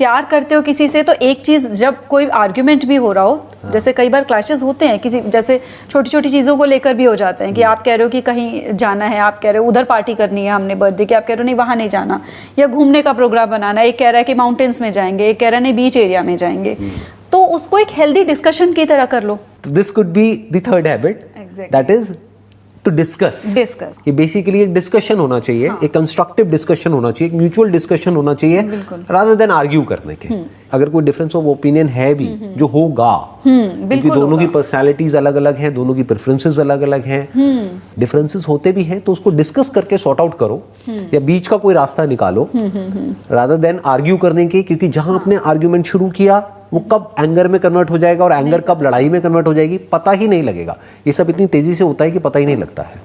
प्यार करते हो किसी से तो एक चीज, जब कोई आर्ग्यूमेंट भी हो रहा हो, जैसे कई बार क्लैशेस होते हैं किसी, जैसे छोटी छोटी चीज़ों को लेकर भी हो जाते हैं कि आप कह रहे हो कि कहीं जाना है, आप कह रहे हो उधर पार्टी करनी है हमने बर्थडे की, आप कह रहे हो नहीं वहाँ नहीं जाना, या घूमने का प्रोग्राम बनाना है, एक कह रहा है कि माउंटेन्स में जाएंगे, एक कह रहा है नहीं बीच एरिया में जाएंगे, तो उसको एक हेल्दी डिस्कशन की तरह कर लो। This could be the third habit, that is to discuss. ये बेसिकली एक डिस्कशन होना चाहिए, एक कंस्ट्रक्टिव डिस्कशन होना चाहिए, एक म्यूचुअल डिस्कशन होना चाहिए, रादर देन आर्ग्यू करने के। अगर कोई डिफरेंस ऑफ ओपिनियन है भी, जो होगा, क्योंकि दोनों की पर्सनालिटीज अलग अलग हैं, दोनों की प्रेफरेंसेस अलग अलग हैं, डिफरेंसेस होते भी हैं, तो उसको डिस्कस करके सॉर्ट आउट करो, या बीच का कोई रास्ता निकालो, रादर देन आर्ग्यू करने के। क्योंकि जहां आपने आर्ग्यूमेंट शुरू किया, वो कब एंगर में कन्वर्ट हो जाएगा और एंगर कब लड़ाई में कन्वर्ट हो जाएगी पता ही नहीं लगेगा। ये सब इतनी तेजी से होता है कि पता ही नहीं लगता है।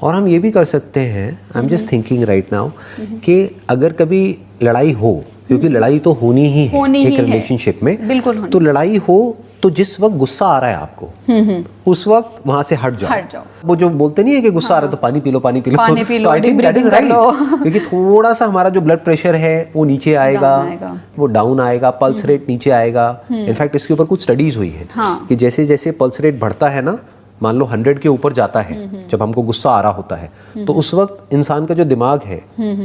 और हम ये भी कर सकते हैं, I am just thinking right now, कि अगर कभी लड़ाई हो, क्योंकि लड़ाई तो होनी ही है एक रिलेशनशिप में, बिल्कुल तो लड़ाई हो तो जिस वक्त गुस्सा आ रहा है आपको, उस वक्त वहां से हट जाओ। वो जो बोलते नहीं है कि गुस्सा आ रहा है तो पानी पी लो, पानी पी लो, तो I think that is right. क्योंकि थोड़ा सा हमारा जो ब्लड प्रेशर है वो नीचे आएगा, वो डाउन आएगा, पल्स रेट नीचे आएगा। इनफैक्ट इसके ऊपर कुछ स्टडीज हुई है कि जैसे जैसे पल्स रेट बढ़ता है ना, मान लो 100 के ऊपर जाता है, जब हमको गुस्सा आ रहा होता है, तो उस वक्त इंसान का जो दिमाग है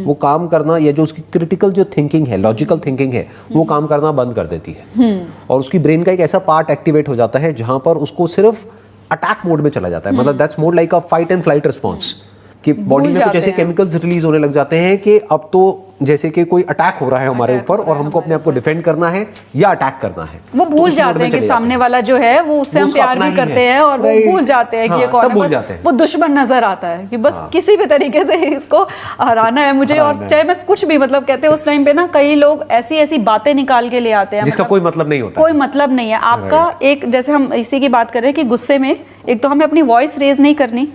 वो काम करना, या जो उसकी क्रिटिकल जो थिंकिंग है, लॉजिकल थिंकिंग है, वो काम करना बंद कर देती है, और उसकी ब्रेन का एक ऐसा पार्ट एक्टिवेट हो जाता है जहां पर उसको सिर्फ अटैक मोड में चला जाता है। मतलब that's more like a fight and flight response, कि बॉडी में कुछ ऐसे केमिकल्स रिलीज होने लग जाते हैं कि अब तो जैसे कि कोई अटैक हो रहा है हमारे ऊपर और हमको अपने आप को डिफेंड करना है या अटैक करना है। वो भूल जाते हैं कि सामने वाला जो है वो उससे हम प्यार भी करते हैं, और वो भूल जाते हैं कि ये कौन है, वो दुश्मन नजर आता है कि बस किसी भी तरीके से इसको हराना है मुझे। और चाहे मैं कुछ भी, मतलब कहते हैं उस टाइम पे ना कई लोग ऐसी ऐसी बातें निकाल के ले आते हैं जिसका कोई मतलब नहीं होता, कोई मतलब नहीं है आपका। एक जैसे हम इसी की बात कर रहे हैं कि गुस्से में एक तो हमें अपनी वॉइस रेज नहीं करनी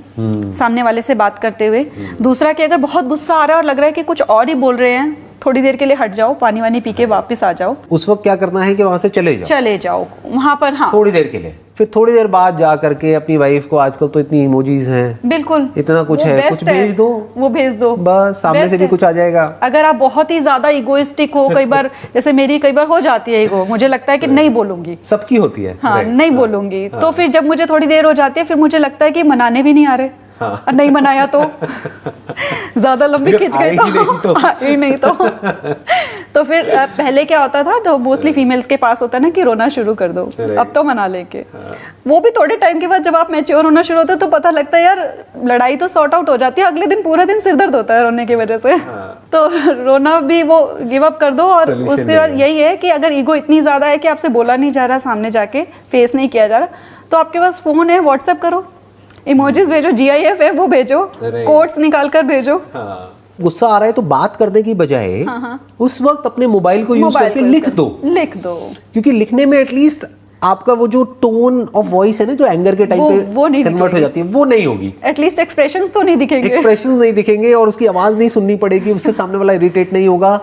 सामने वाले से बात करते हुए, दूसरा कि अगर बहुत गुस्सा आ रहा है और लग रहा है कि कुछ और ही बोल रहे हैं, थोड़ी देर के लिए हट जाओ, पानी वानी पी के वापस आ जाओ। उस वक्त क्या करना है कि वहां से चले जाओ वहां पर, हाँ थोड़ी देर के लिए, फिर थोड़ी देर बाद जा करके अपनी वाइफ को, आजकल तो इतनी इमोजीज हैं, बिल्कुल इतना कुछ है, कुछ भेज दो, वो भेज दो, बस सामने से भी कुछ आ जाएगा। अगर आप बहुत ही ज्यादा इगोइस्टिक हो, कई बार जैसे मेरी कई बार हो जाती है ईगो, मुझे लगता है कि नहीं बोलूंगी, सबकी होती है, हाँ नहीं बोलूंगी, तो फिर जब मुझे थोड़ी देर हो जाती है, फिर मुझे लगता है कि मनाने भी नहीं आ रहे, और नहीं मनाया तो ज्यादा लंबी खिंच गई तो फिर पहले क्या होता था, जो मोस्टली फीमेल्स के पास होता है ना कि रोना शुरू कर दो, अब तो मना लेके, वो भी थोड़े टाइम के बाद जब आप मैच्योर होना शुरू होते हो तो पता लगता है यार लड़ाई तो सॉर्ट आउट हो जाती है, अगले दिन पूरा दिन सिर दर्द होता है रोने की वजह से, तो रोना भी वो गिव अप कर दो। और उसके बाद यही है कि अगर ईगो इतनी ज्यादा है कि आपसे बोला नहीं जा रहा, सामने जाके फेस नहीं किया जा रहा, तो आपके पास फोन है, व्हाट्सएप करो, इमोजीज भेजो, GIF है वो भेजो, कोट्स निकाल कर भेजो। गुस्सा आ रहा है तो बात करने की बजाय उस वक्त अपने मोबाइल को यूज करके लिख दो, क्योंकि लिखने में एटलीस्ट आपका वो जो टोन ऑफ वॉइस है ना, जो एंगर के टाइम पे कन्वर्ट हो जाती है, वो नहीं होगी। एटलीस्ट एक्सप्रेशंस तो नहीं दिखेंगे, और उसकी आवाज नहीं सुननी पड़ेगी, उससे सामने वाला इरिटेट नहीं होगा।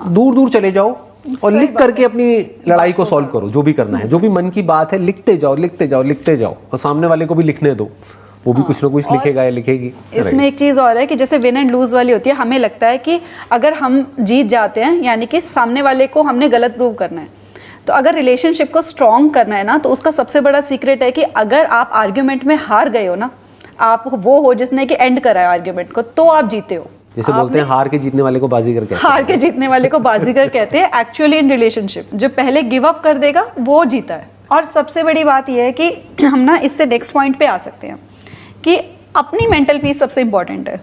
दूर दूर चले जाओ और लिख करके अपनी लड़ाई को सॉल्व करो, जो भी करना है, जो भी मन की बात है, लिखते जाओ, और सामने वाले को भी लिखने दो, वो भी कुछ ना कुछ लिखेगा या लिखेगी। इसमें एक चीज और है कि जैसे विन एंड लूज वाली होती है, हमें लगता है कि अगर हम जीत जाते हैं यानी कि सामने वाले को हमने गलत प्रूव करना है, तो अगर रिलेशनशिप को स्ट्रॉन्ग करना है ना, तो उसका सबसे बड़ा सीक्रेट है कि अगर आप आर्ग्यूमेंट में हार गए हो ना, आप वो हो जिसने कि एंड करा है आर्ग्यूमेंट को, तो आप जीते हो। जैसे बोलते हैं हार के जीतने वाले को बाजीगर कहते हैं, हार के जीतने वाले को बाजीगर कहते हैं। एक्चुअली इन रिलेशनशिप जो पहले गिव अप कर देगा वो जीता है। और सबसे बड़ी बात यह है कि हम ना इससे नेक्स्ट पॉइंट पे आ सकते हैं कि अपनी मेंटल पीस सबसे इंपॉर्टेंट है।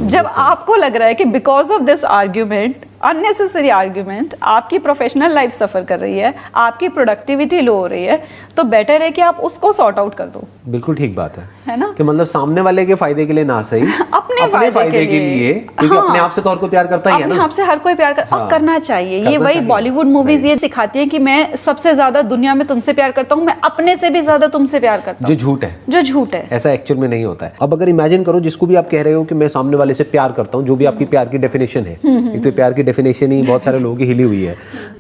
जब आपको लग रहा है कि because of this argument, unnecessary argument, आपकी प्रोफेशनल लाइफ सफर कर रही है, आपकी प्रोडक्टिविटी लो हो रही है, तो बेटर है कि आप उसको सॉर्ट आउट कर दो। बिल्कुल ठीक बात है ना, कि मतलब सामने वाले के फायदे के लिए ना सही, अपने फायदे के लिए, क्योंकि अपने आप से तो हर कोई प्यार करता ही है ना, अपने आप से हर कोई प्यार करना चाहिए। ये वही बॉलीवुड मूवीज ये सिखाती है कि मैं सबसे ज्यादा दुनिया में तुमसे प्यार करता हूँ, मैं अपने से भी ज्यादा तुमसे प्यार करता हूँ, जो झूठ है, ऐसा एक्चुअल में नहीं होता है। अब अगर इमेजिन करो जिसको भी आप कह रहे हो कि मैं सामने वाले से प्यार करता हूँ, जो भी आपकी प्यार की डेफिनेशन है, एक तो प्यार की डेफिनेशन ही बहुत सारे लोगों की हिली हुई है,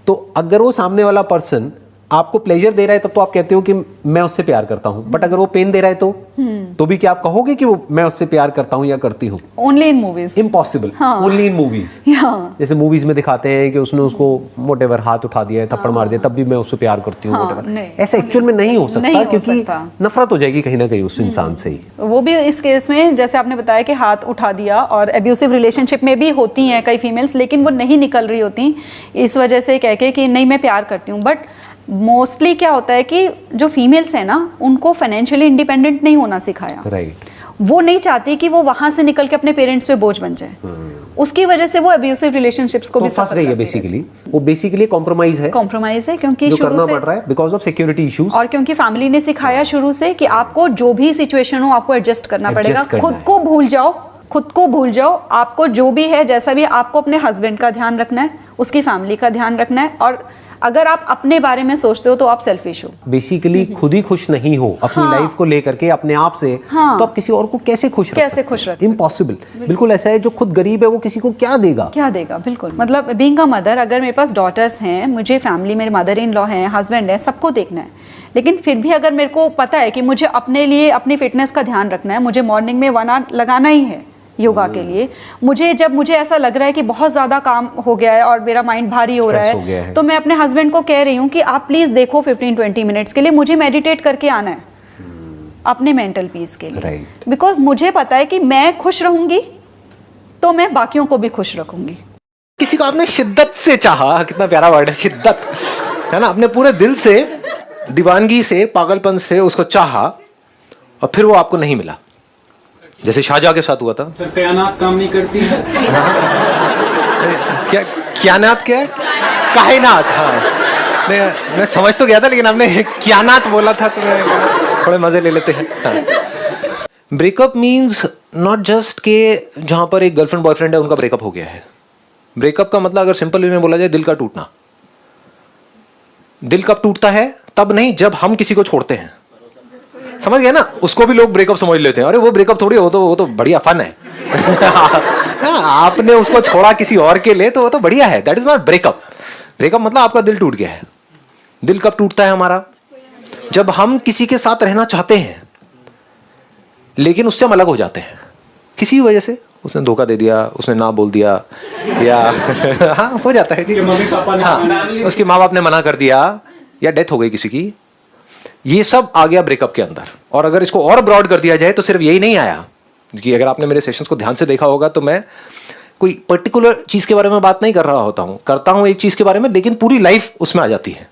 तो अगर वो सामने वाला पर्सन आपको प्लेजर दे रहा है तब तो आप कहते हो कि मैं उससे प्यार करता हूँ, बट अगर वो पेन दे रहा है तो भी क्या आप कहोगे कि वो मैं उससे प्यार करता हूँ या करती हूँ? Only in movies, impossible, only in movies. जैसे मूवीज में दिखाते हैं कि उसने उसको व्हाटएवर हाथ उठा दिया है, थप्पड़ मार दिया, तब भी मैं उससे प्यार करती हूँ, व्हाटएवर। ऐसा एक्चुअल में नहीं हो सकता, क्योंकि नफरत हो जाएगी कहीं ना कहीं उस इंसान से ही। वो भी इस केस में जैसे आपने बताया कि हाथ उठा दिया, और एब्यूसिव रिलेशनशिप में भी होती हैं कई फीमेल्स, लेकिन वो नहीं निकल रही होती इस वजह से कह के कि नहीं मैं प्यार करती हूँ। बट मोस्टली क्या होता है कि जो फीमेल्स हैं ना, उनको फाइनेंशियली इंडिपेंडेंट नहीं होना सिखाया। राइट। वो नहीं चाहती कि वो वहां से निकल के अपने पेरेंट्स पे बोझ बन जाए, उसकी वजह से वो एब्यूसिव रिलेशनशिप्स को भी फंस गई है बेसिकली। वो बेसिकली कॉम्प्रोमाइज है क्योंकि जो करना पड़ रहा है बिकॉज ऑफ सिक्योरिटी इश्यूज, और क्योंकि फैमिली ने सिखाया शुरू से कि आपको जो भी सिचुएशन हो आपको एडजस्ट करना पड़ेगा, खुद को भूल जाओ, आपको जो भी है जैसा भी, आपको अपने हस्बैंड का ध्यान रखना है, उसकी फैमिली का ध्यान रखना है, और अगर आप अपने बारे में सोचते हो तो आप सेल्फिश हो। बेसिकली खुद ही खुश नहीं हो अपनी लाइफ को लेकर के, अपने आप से, तो आप किसी और को कैसे खुश रख? इम्पॉसिबल। बिल्कुल ऐसा है, जो खुद गरीब है वो किसी को क्या देगा? बिल्कुल। मतलब बीइंग अ मदर, अगर मेरे पास डॉटर्स हैं, मुझे फैमिली, मेरे मदर इन लॉ हैं, हस्बैंड है, सबको देखना है, लेकिन फिर भी अगर मेरे को पता है कि मुझे अपने लिए अपनी फिटनेस का ध्यान रखना है, मुझे मॉर्निंग में 1 आवर लगाना ही है योगा के लिए, जब मुझे ऐसा लग रहा है कि बहुत ज़्यादा काम हो गया है और मेरा माइंड भारी हो रहा है, तो मैं अपने हस्बैंड को कह रही हूँ कि आप प्लीज़ देखो 15-20 मिनट्स के लिए, मुझे मेडिटेट करके आना है अपने मेंटल पीस के लिए, बिकॉज मुझे पता है कि मैं खुश रहूंगी तो मैं बाकियों को भी खुश रखूंगी। किसी को आपने शिद्दत से चाहा, कितना प्यारा वर्ड है शिद्दत, है ना, अपने पूरे दिल से, दीवानगी से, पागलपन से उसको चाहा, और फिर वो आपको नहीं मिला, जैसे शाहजहां के साथ हुआ था। फिर कयानात काम नहीं करती है। क्या क्यानात? क्या है? कायनात। हाँ, मैं समझ तो गया था, लेकिन आपने क्यानात बोला था तो मैं थोड़े मजे ले लेते हैं। ब्रेकअप मीन्स नॉट जस्ट के जहां पर एक गर्लफ्रेंड बॉयफ्रेंड है उनका ब्रेकअप हो गया है। ब्रेकअप का मतलब अगर सिंपल वे में बोला जाए, दिल का टूटना। दिल कब टूटता है? तब नहीं जब हम किसी को छोड़ते हैं, समझ गए ना? उसको भी लोग ब्रेकअप समझ लेते हैं, अरे वो ब्रेकअप थोड़ी, वो तो बढ़िया फन है। आपने उसको छोड़ा किसी और के लिए तो वो तो बढ़िया है, that is not breakup. Breakup मतलब आपका दिल टूट गया है। दिल कब टूटता है हमारा? जब हम किसी के साथ रहना चाहते हैं लेकिन उससे हम अलग हो जाते हैं किसी वजह से, उसने धोखा दे दिया, उसने ना बोल दिया, या हाँ हो जाता है, उसके माँ बाप ने मना कर दिया, या डेथ हो गई किसी की, ये सब आ गया ब्रेकअप के अंदर। और अगर इसको और ब्रॉड कर दिया जाए तो सिर्फ यही नहीं आया, कि अगर आपने मेरे सेशंस को ध्यान से देखा होगा तो मैं कोई पर्टिकुलर चीज के बारे में बात नहीं कर रहा होता हूँ, करता हूँ एक चीज के बारे में, लेकिन पूरी लाइफ उसमें आ जाती है,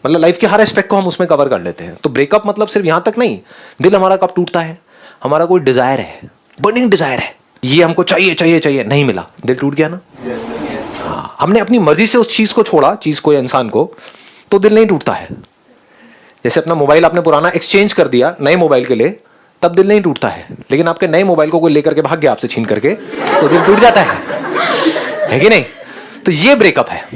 मतलब लाइफ के हर एस्पेक्ट को हम उसमें कवर कर लेते हैं। तो ब्रेकअप मतलब सिर्फ यहाँ तक नहीं, दिल हमारा कब टूटता है, हमारा कोई डिजायर है, बर्निंग डिजायर है, ये हमको चाहिए चाहिए चाहिए, नहीं मिला, दिल टूट गया ना। हाँ, हमने अपनी मर्जी से उस चीज को छोड़ा, चीज को या इंसान को, तो दिल नहीं टूटता है। जैसे अपना मोबाइल आपने पुराना एक्सचेंज कर दिया नए मोबाइल के लिए, तब दिल नहीं टूटता है, लेकिन आपके नए मोबाइल को कोई लेकर के भाग गया आपसे छीन करके, तो दिल टूट जाता है कि नहीं? तो ये ब्रेकअप है।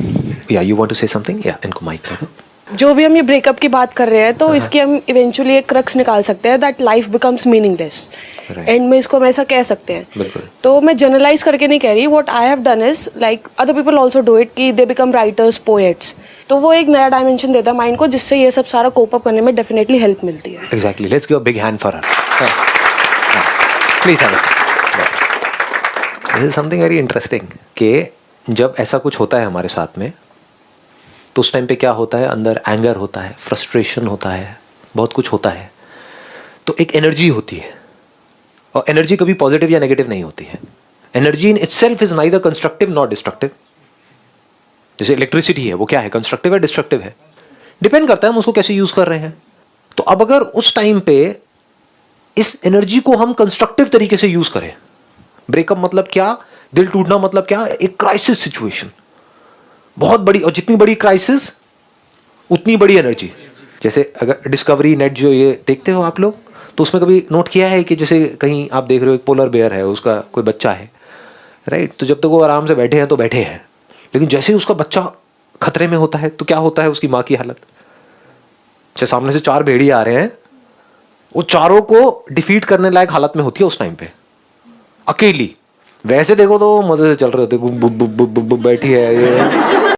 या you want to say something? या इनको माइक दे दो। जो भी हम ये ब्रेकअप की बात कर रहे हैं, तो इसकी हम इवेंचुअली एक क्रक्स निकाल सकते हैं, that life becomes meaningless. And में इसको हम ऐसा कह सकते हैं। तो मैं जनरलाइज करके नहीं कह रही, what I have done is like other people also do it, कि दे बिकम राइटर्स, पोएट्स। तो वो एक नया डायमेंशन देता है माइंड को, जिससे ये सब सारा कोप अप करने में डेफिनेटली हेल्प मिलती है। Exactly, let's give a big hand for her. Please have this is something very interesting, कि जब ऐसा कुछ होता है हमारे साथ में, तो उस टाइम पे क्या होता है, अंदर एंगर होता है, फ्रस्ट्रेशन होता है, बहुत कुछ होता है, तो एक एनर्जी होती है, और एनर्जी कभी पॉजिटिव या नेगेटिव नहीं होती है। Energy in itself is neither constructive not destructive. जैसे इलेक्ट्रिसिटी है, वो क्या है, कंस्ट्रक्टिव है, डिस्ट्रक्टिव है, डिपेंड करता है हम उसको कैसे यूज कर रहे हैं। तो अब अगर उस टाइम पे इस एनर्जी को हम कंस्ट्रक्टिव तरीके से यूज करें, ब्रेकअप मतलब क्या, दिल टूटना मतलब क्या, एक क्राइसिस सिचुएशन, बहुत बड़ी, और जितनी बड़ी क्राइसिस उतनी बड़ी एनर्जी। जैसे अगर डिस्कवरी नेट जो ये देखते हो आप लोग, तो उसमें कभी नोट किया है कि जैसे कहीं आप देख रहे हो एक पोलर बेयर है, उसका कोई बच्चा है, राइट, तो जब तक वो आराम से बैठे हैं तो बैठे हैं, लेकिन जैसे ही उसका बच्चा खतरे में होता है तो क्या होता है उसकी माँ की हालत। जैसे सामने से 4 भेड़िए आ रहे हैं, वो चारों को डिफीट करने लायक हालत में होती है उस टाइम पे, अकेली। वैसे देखो तो मजे से चल रहे होते, बैठी है ये